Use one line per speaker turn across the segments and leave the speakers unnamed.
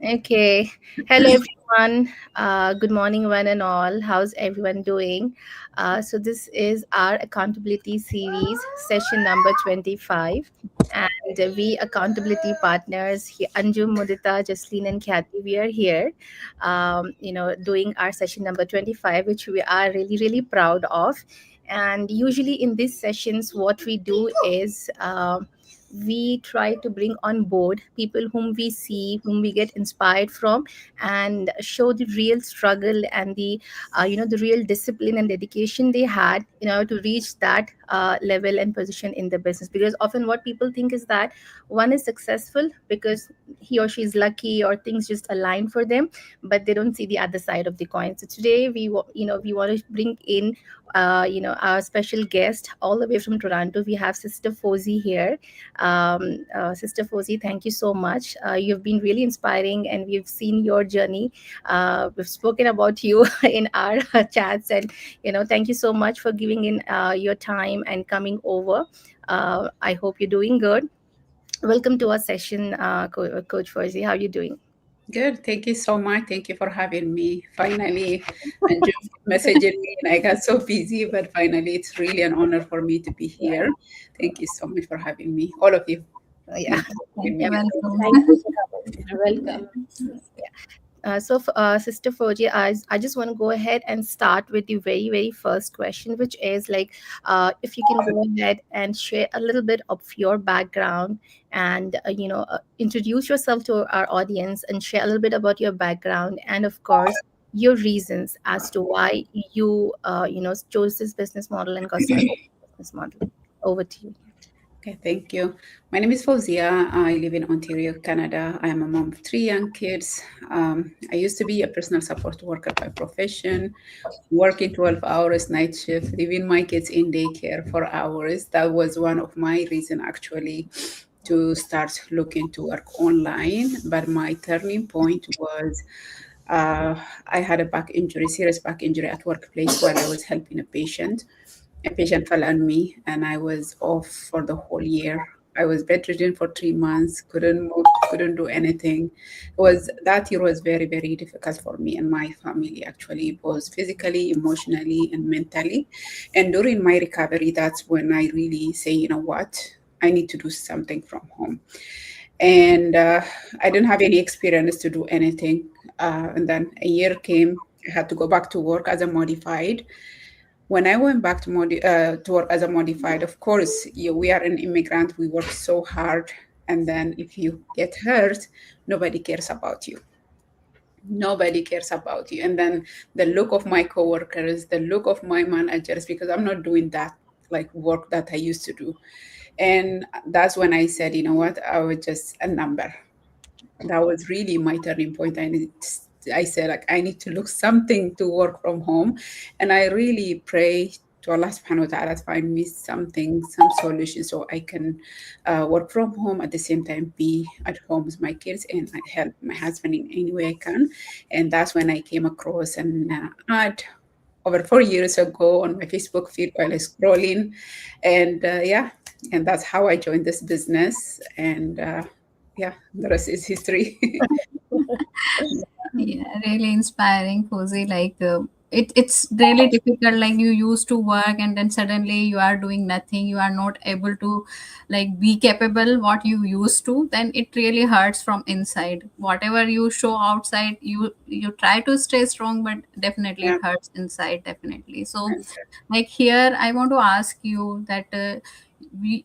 Okay. Hello, everyone. Good morning, one and all. How's everyone doing? This is our accountability series, session number 25. And we accountability partners, here, Anju, Mudita, Jasleen, and Kathy, we are here, doing our session number 25, which we are really, really proud of. And usually in these sessions, what we do is we try to bring on board people whom we see, whom we get inspired from, and show the real struggle and the real discipline and dedication they had in order to reach that level and position in the business. Because often what people think is that one is successful because he or she is lucky or things just align for them, but they don't see the other side of the coin. So today we want to bring in our special guest all the way from Toronto. We have Sister Fozia here. Sister Fozia, thank you so much. You've been really inspiring, and we've seen your journey. We've spoken about you in our chats, and thank you so much for giving in your time and coming over. I hope you're doing good. Welcome to our session, Coach Fozia. How are you doing?
Good. Thank you so much. Thank you for having me. Finally, and just messaging me, and I got so busy, but finally, it's really an honor for me to be here. Thank you so much for having me, all of you.
Yeah.
Thank you for having
You're
me.
welcome.
Thank you for coming. Welcome. Sister Fauji, I just want to go ahead and start with the very, very first question, which is like, if you can go ahead and share a little bit of your background and, introduce yourself to our audience and share a little bit about your background and, of course, your reasons as to why you chose this business model and got started with this business model. Over to you.
Okay, thank you. My name is Fozia. I live in Ontario, Canada. I am a mom of three young kids. I used to be a personal support worker by profession, working 12 hours night shift, leaving my kids in daycare for hours. That was one of my reasons actually to start looking to work online. But my turning point was I had a back injury, serious back injury at workplace while I was helping a patient. A patient fell on me, and I was off for the whole year. I was bedridden for 3 months, couldn't move, couldn't do anything. That year was very, very difficult for me and my family, actually, both physically, emotionally, and mentally. And during my recovery, that's when I really say, you know what, I need to do something from home. And I didn't have any experience to do anything. And then a year came. I had to go back to work as a modified. When I went back to work as a modified, of course, we are an immigrant. We work so hard, and then if you get hurt, nobody cares about you. Nobody cares about you. And then the look of my coworkers, the look of my managers, because I'm not doing that like work that I used to do. And that's when I said, you know what, I was just a number. That was really my turning point. I said, like, I need to look something to work from home. And I really pray to Allah subhanahu wa ta'ala to find me something, some solution so I can work from home at the same time, be at home with my kids, and I help my husband in any way I can. And that's when I came across an ad over 4 years ago on my Facebook feed while I was scrolling. And yeah, and that's how I joined this business. And yeah, the rest is history.
Yeah, really inspiring, Cozy. It's really difficult. Like you used to work, and then suddenly you are doing nothing. You are not able to, like, be capable what you used to. Then it really hurts from inside. Whatever you show outside, you try to stay strong, but definitely
Yeah.
it hurts inside. Definitely. So, like here, I want to ask you that.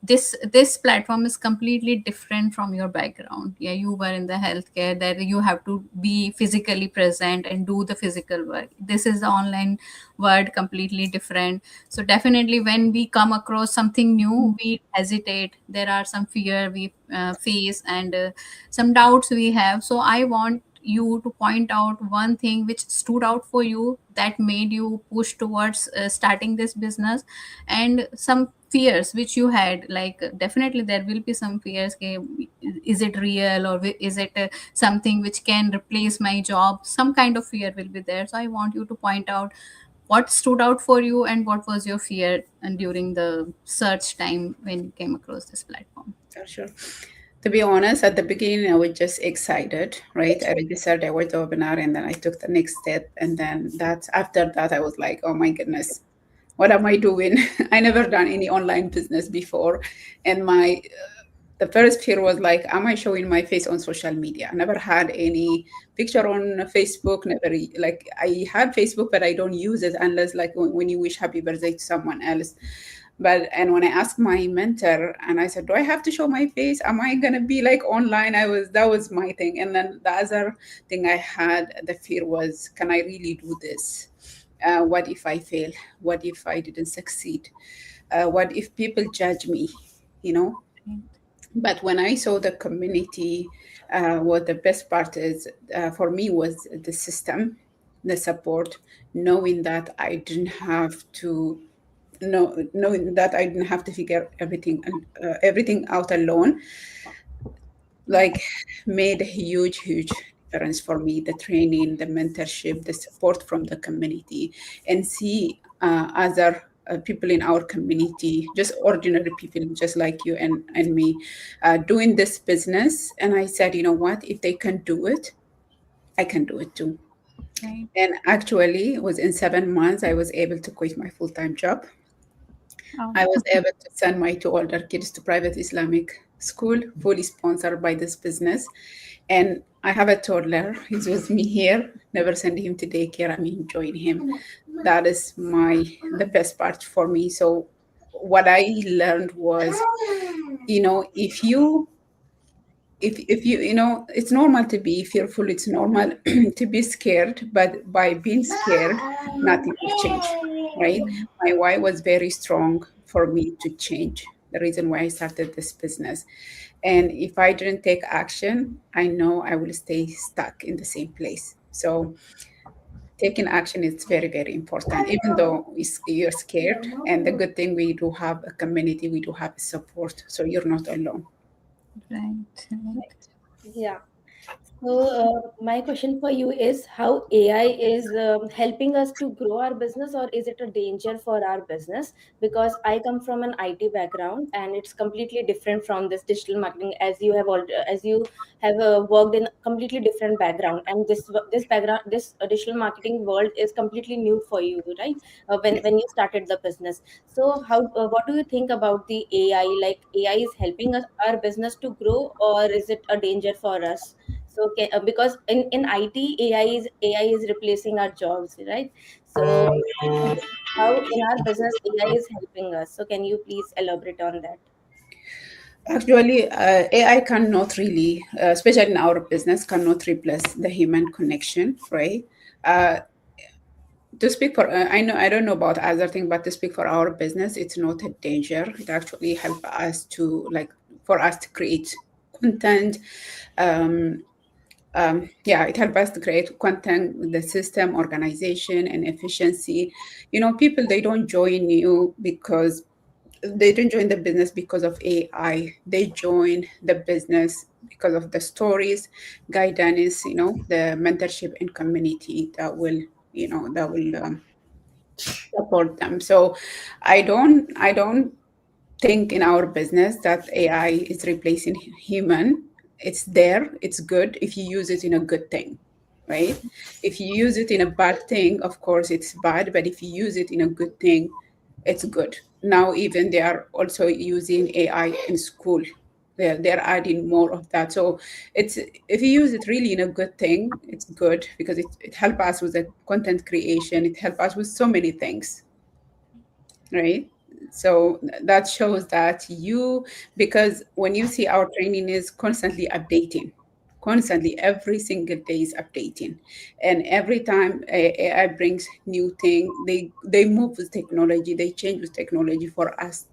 This platform is completely different from your background. Yeah, you were in the healthcare, that you have to be physically present and do the physical work. This is the online world, completely different. So definitely when we come across something new, we hesitate. There are some fear we face, and some doubts we have. So I want you to point out one thing which stood out for you that made you push towards starting this business, and some fears which you had. Like definitely there will be some fears. Okay, is it real, or is it something which can replace my job? Some kind of fear will be there. So I want you to point out what stood out for you and what was your fear and during the search time when you came across this platform.
Sure. To be honest, at the beginning, I was just excited, right? I registered, I went to webinar, and then I took the next step. And then after that, I was like, oh my goodness, what am I doing? I never done any online business before. And the first fear was like, am I showing my face on social media? I never had any picture on Facebook. Never, like, I had Facebook, but I don't use it unless like when you wish happy birthday to someone else. And when I asked my mentor and I said, do I have to show my face? Am I gonna be like online? That was my thing. And then the other thing I had, the fear was, can I really do this? What if I fail? What if I didn't succeed? What if people judge me? You know, but when I saw the community, what the best part is for me was the system, the support, knowing that I didn't have to knowing that I didn't have to figure everything out alone, like made a huge difference for me. The training, the mentorship, the support from the community, and see other people in our community, just ordinary people just like you and me, doing this business. And I said, you know what, if they can do it, I can do it too.
Right.
And actually, it was in 7 months I was able to quit my full-time job.
Oh,
I was able to send my two older kids to private Islamic school, fully sponsored by this business. And I have a toddler. He's with me here. Never send him to daycare. I'm enjoying him. That is the best part for me. So what I learned was, if you it's normal to be fearful, it's normal to be scared, but by being scared nothing will change, right? My why was very strong for me to change, the reason why I started this business. And if I didn't take action, I know I will stay stuck in the same place. So taking action is very important, even though you're scared. And the good thing, we do have a community, we do have support, so you're not alone.
right. Right.
Yeah. So, my question for you is how AI is helping us to grow our business, or is it a danger for our business? Because I come from an IT background, and it's completely different from this digital marketing. As you have worked in a completely different background, and this background, this digital marketing world is completely new for you, right? When you started the business. So, what do you think about the AI? Like AI is helping us our business to grow, or is it a danger for us? So because in IT, AI is replacing our jobs, right? So how in our business AI is helping us? So can you please elaborate on that?
Actually, AI cannot really, especially in our business, cannot replace the human connection, right? Uh, to speak for, I don't know about other thing, but to speak for our business, it's not a danger. It actually help us to for us to create content. Um, yeah, it helps us to create content with the system, organization, and efficiency. People, they don't join you because they didn't join the business because of AI. They join the business because of the stories, guidance, the mentorship and community that will support them. So I don't think in our business that AI is replacing human. It's there, it's good if you use it in a good thing, right? If you use it in a bad thing, of course it's bad, but if you use it in a good thing, it's good. Now even they are also using AI in school. They're adding more of that. So it's if you use it really in a good thing, it's good because it helps us with the content creation. It helps us with so many things, right? So that shows that because when you see our training is constantly updating, constantly every single day is updating, and every time AI brings new thing, they move with technology, they change with technology for us,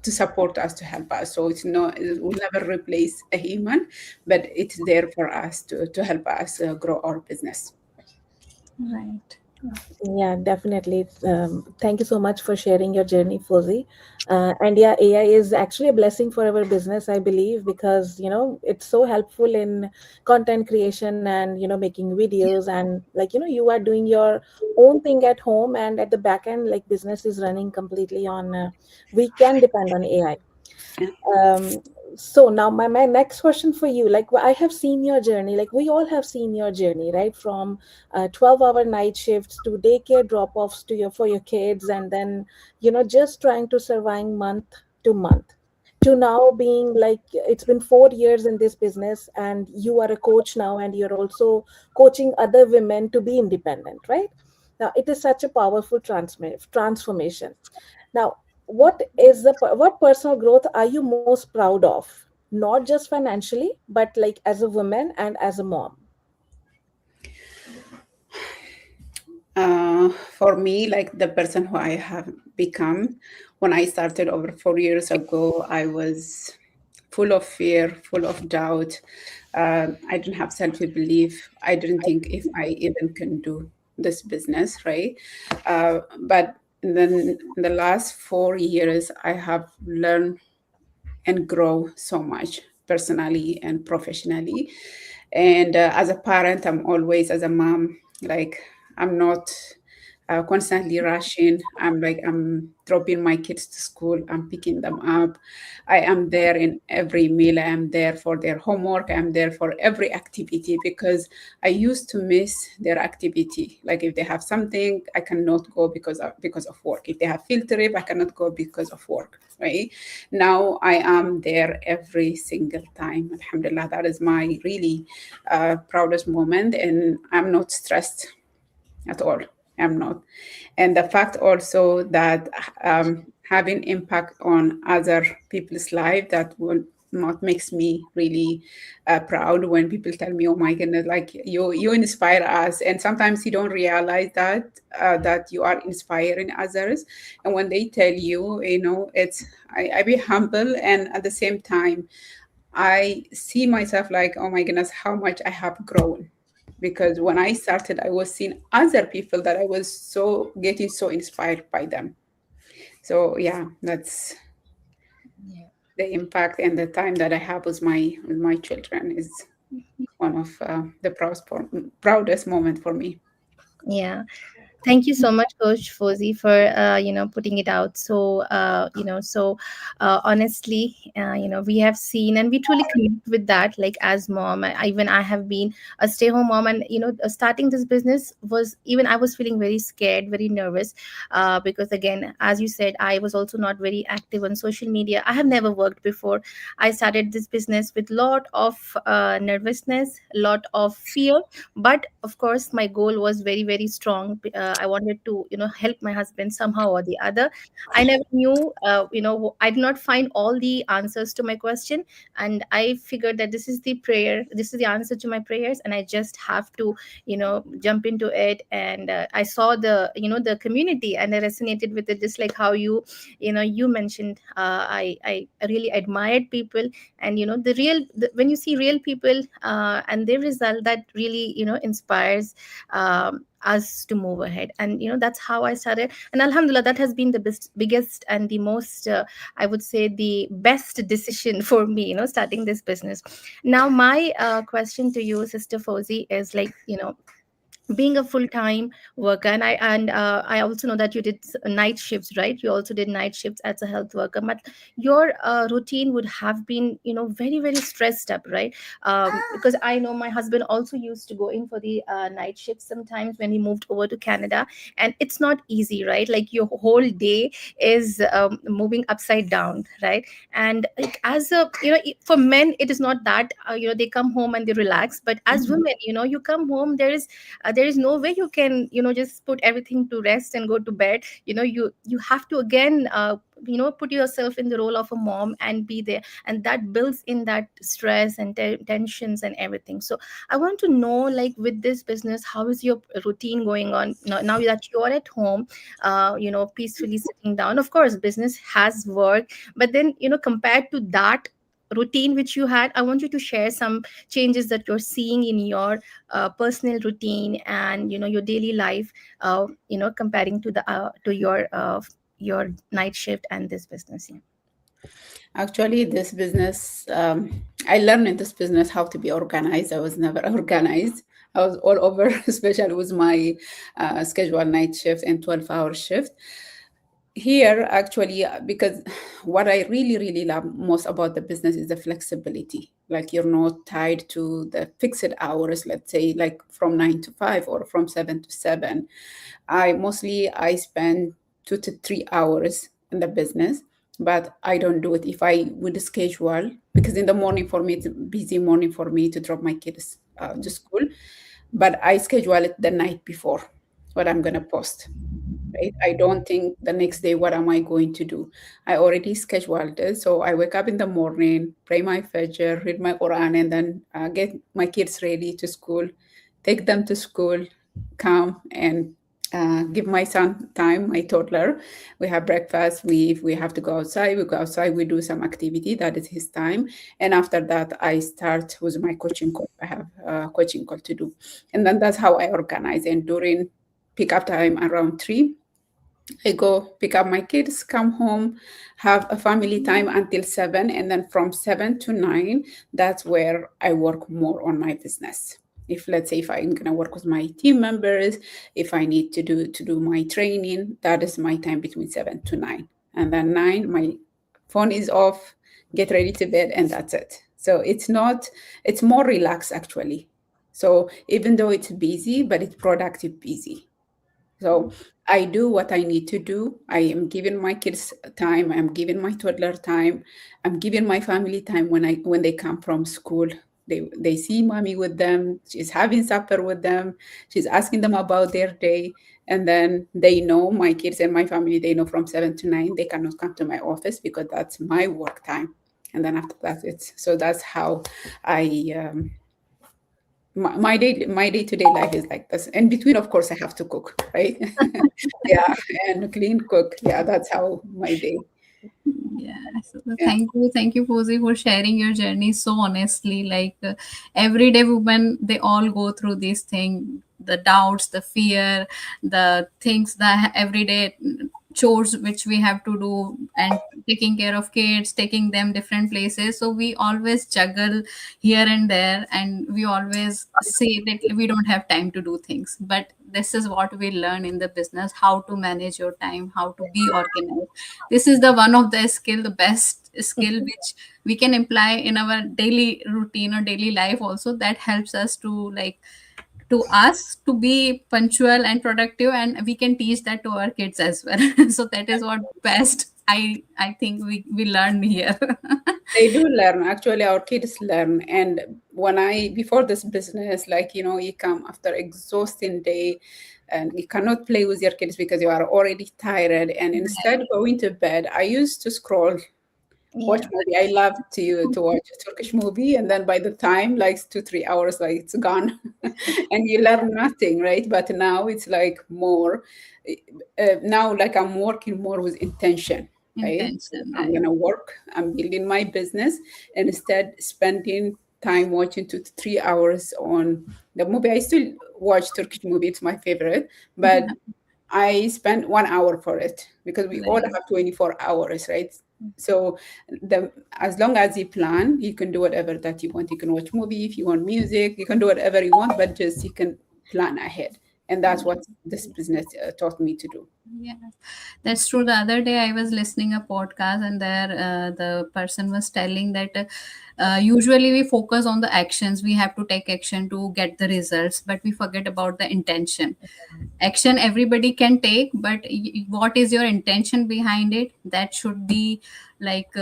to support us, to help us. So it will never replace a human, but it's there for us to help us grow our business.
Right.
Yeah, definitely. Thank you so much for sharing your journey, Fozi. And yeah, AI is actually a blessing for our business, I believe, because it's so helpful in content creation and making videos, and you are doing your own thing at home, and at the back end, like business is running completely on. We can depend on AI.
Yeah.
Um, So now my next question for you, like I have seen your journey, like we all have seen your journey, right? From 12-hour night shifts to daycare drop-offs to your for your kids, and then just trying to survive month to month, to now being like it's been 4 years in this business, and you are a coach now, and you're also coaching other women to be independent, right? Now it is such a powerful transformation. Now, what personal growth are you most proud of? Not just financially, but like as a woman and as a mom.
For me, like the person who I have become, when I started over 4 years ago, I was full of fear, full of doubt. I didn't have self belief. I didn't think if I even can do this business, right? But then in the last 4 years, I have learned and grow so much personally and professionally. And as a parent, I'm always, as a mom, like I'm not constantly rushing. I'm dropping my kids to school. I'm picking them up. I am there in every meal. I am there for their homework. I am there for every activity because I used to miss their activity. Like if they have something, I cannot go because of work. If they have field trip, I cannot go because of work. Right now, I am there every single time. Alhamdulillah, that is my really proudest moment, and I'm not stressed at all. I'm not. And the fact also that having impact on other people's life, that will not makes me really proud when people tell me, oh my goodness, like you inspire us. And sometimes you don't realize that you are inspiring others. And when they tell you, I be humble, and at the same time I see myself like, oh my goodness, how much I have grown. Because when I started, I was seeing other people that I was so getting so inspired by them. So yeah, that's
Yeah.
the impact, and the time that I have with my children is one of the proudest moment for me.
Yeah. Thank you so much, Coach Fozi, for putting it out so honestly. We have seen and we truly connect with that. Like as mom, even I have been a stay-home mom, and starting this business was, even I was feeling very scared, very nervous, because again, as you said, I was also not very active on social media. I have never worked before. I started this business with lot of nervousness, lot of fear, but of course my goal was very very strong. I wanted to help my husband somehow or the other. I never knew, I did not find all the answers to my question, and I figured that this is the prayer, this is the answer to my prayers, and I just have to jump into it. And I saw the community, and I resonated with it, just like how you mentioned. I really admired people, and when you see real people and their result, that really inspires us to move ahead. And that's how I started, and alhamdulillah, that has been the biggest and the most I would say the best decision for me, starting this business. Now my question to you, Sister Fozi, is like, being a full-time worker, and I also know that you did night shifts, right? You also did night shifts as a health worker, but your routine would have been very very stressed up, right? Because I know my husband also used to go in for the night shifts sometimes when he moved over to Canada, and it's not easy, right? Like your whole day is moving upside down, right? And like, as a for men it is not that they come home and they relax, but as women, you come home, there is no way you can just put everything to rest and go to bed. You have to again put yourself in the role of a mom and be there, and that builds in that stress and tensions and everything. So I want to know, like, with this business, how is your routine going on now that you're at home, peacefully sitting down? Of course business has work, but then compared to that routine which you had, I want you to share some changes that you're seeing in your personal routine and your daily life, comparing to your night shift and this business. Yeah.
Actually, this business, I learned in this business how to be organized. I was never organized. I was all over, especially with my scheduled night shift and 12-hour shift. Here, actually, because what I really, really love most about the business is the flexibility. Like you're not tied to the fixed hours, let's say, like from 9 to 5 or from 7 to 7. I spend 2 to 3 hours in the business, but I don't do it if I would schedule, because in the morning for me, it's a busy morning for me to drop my kids to school. But I schedule it the night before what I'm going to post, right? I don't think the next day, what am I going to do? I already scheduled it. So I wake up in the morning, pray my Fajr, read my Quran, and then get my kids ready to school, take them to school, come and give my son time, my toddler. We have breakfast. If we have to go outside, we go outside. We do some activity. That is his time. And after that, I start with my coaching call. I have a coaching call to do. And then that's how I organize. And during pickup time around 3, I go pick up my kids, come home, have a family time until 7, and then from 7 to 9, that's where I work more on my business. If let's say if I'm gonna work with my team members, if I need to do my training, that is my time between 7 to 9, and then 9 my phone is off, get ready to bed, and that's it. So it's more relaxed actually. So even though it's busy, but it's productive busy. So I do what I need to do. I am giving my kids time. I'm giving my toddler time. I'm giving my family time when they come from school. They see mommy with them. She's having supper with them. She's asking them about their day. And then they know, my kids and my family, they know from 7 to 9 they cannot come to my office because that's my work time. And then after that, it's so that's how I my day-to-day life is like this. In between, of course, I have to cook, right? Yeah, and clean, cook. Yeah, that's how my day.
Yeah, so
Yeah.
thank you, Fozi, for sharing your journey so honestly. Like everyday women, they all go through these things, the doubts, the fear, the things that everyday chores which we have to do, and taking care of kids, taking them different places. So we always juggle here and there, and we always say that we don't have time to do things. But this is what we learn in the business: how to manage your time, how to be organized. This is the one of the skill, the best skill which we can apply in our daily routine or daily life also, that helps us to like to us to be punctual and productive, and we can teach that to our kids as well. So that is what best I think we learn here.
They do learn. Actually, our kids learn. And before this business, like, you come after exhausting day and you cannot play with your kids because you are already tired. And instead going to bed, I used to scroll, watch
Yeah.
movie. I love to watch a Turkish movie, and then by the time like 2 3 hours, like it's gone, and you learn nothing, right? But now it's like more. Now, like I'm working more with intention, right? So
Intention,
I'm
right?
gonna work. I'm building my business, and instead spending time watching 2 to 3 hours on the movie. I still watch Turkish movie; it's my favorite, but I spend 1 hour for it because we all
Right.
have 24 hours, right? So as long as you plan, you can do whatever that you want. You can watch movie if you want music, you can do whatever you want, but just you can plan ahead. And that's what this business taught me to do.
Yeah, that's true. The other day I was listening a podcast, and there the person was telling that usually we focus on the actions. We have to take action to get the results, but we forget about the intention. Action everybody can take, but what is your intention behind it? That should be like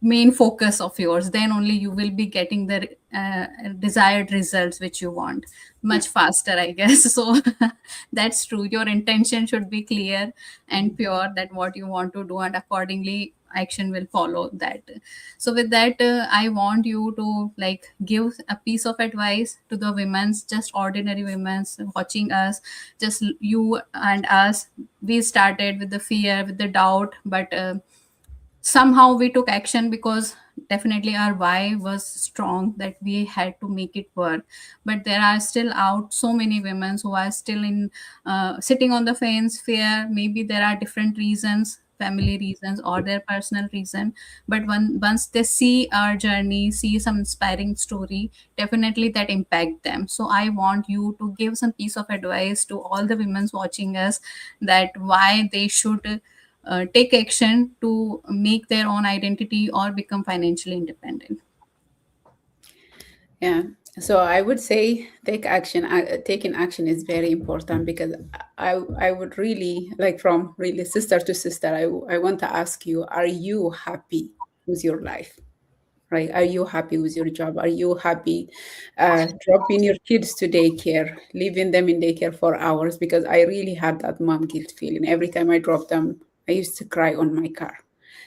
main focus of yours. Then only you will be getting the desired results which you want
Yeah.
much faster, I guess. So that's true. Your intention should be clear and pure, that what you want to do, and accordingly action will follow that. So with that, I want you to like give a piece of advice to the women's, just ordinary women's watching us, just you and us. We started with the fear, with the doubt, but somehow we took action because definitely our why was strong, that we had to make it work. But there are still out so many women who are still in sitting on the fence, fear. Maybe there are different reasons, family reasons or their personal reason, but once they see our journey, see some inspiring story, definitely that impact them. So I want you to give some piece of advice to all the women watching us, that why they should take action to make their own identity or become financially independent?
Yeah. So I would say take action. Taking action is very important because I would really like from really sister to sister. I want to ask you: are you happy with your life? Right? Are you happy with your job? Are you happy dropping your kids to daycare, leaving them in daycare for hours? Because I really had that mom guilt feeling. Every time I dropped them, I used to cry on my car.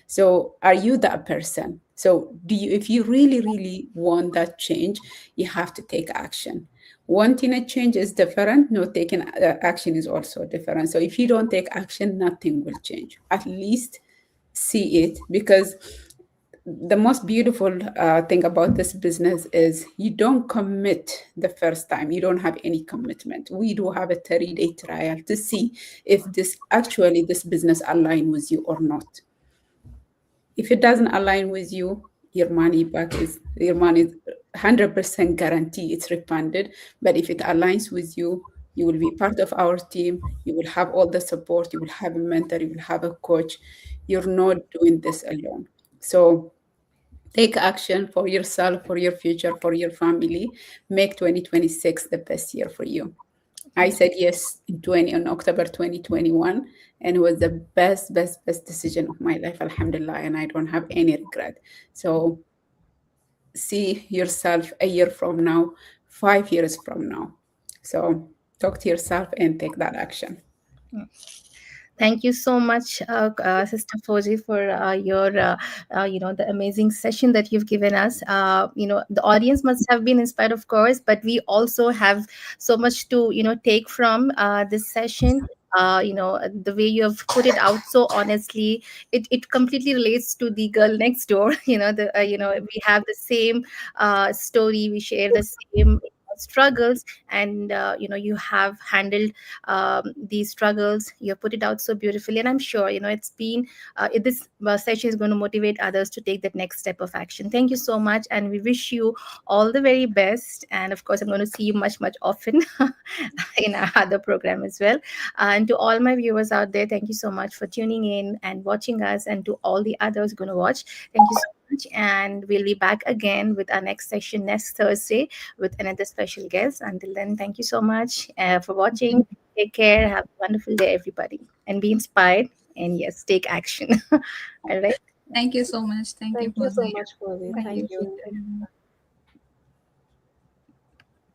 So are you that person? So do you, if you really, really want that change, you have to take action. Wanting a change is different. No, taking action is also different. So if you don't take action, nothing will change. At least see it, because the most beautiful thing about this business is you don't commit the first time. You don't have any commitment. We do have a 30-day trial to see if this business align with you or not. If it doesn't align with you, your money is 100% guarantee it's refunded. But if it aligns with you, you will be part of our team. You will have all the support. You will have a mentor. You will have a coach. You're not doing this alone. So take action for yourself, for your future, for your family. Make 2026 the best year for you. I said yes in October 2021, and it was the best decision of my life, alhamdulillah, and I don't have any regret. So see yourself a year from now, 5 years from now. So talk to yourself and take that action.
Thank you so much, Sister Fauzi, for the amazing session that you've given us. The audience must have been inspired, of course, but we also have so much to, take from this session. The way you have put it out so honestly, it completely relates to the girl next door. We have the same story, we share the same struggles, and you have handled these struggles. You have put it out so beautifully, and I'm sure it's been this session is going to motivate others to take that next step of action. Thank you so much, and we wish you all the very best. And of course, I'm going to see you much often in our other program as well. And to all my viewers out there, thank you so much for tuning in and watching us, and to all the others going to watch, thank you so much. And we'll be back again with our next session next Thursday with another special guest. Until then, thank you so much for watching. Take care. Have a wonderful day, everybody. And be inspired. And yes, take action. All right.
Thank you so much. Thank you
Thank
for
you so
the
much, Fauzi.
Thank
Thank
you.
you.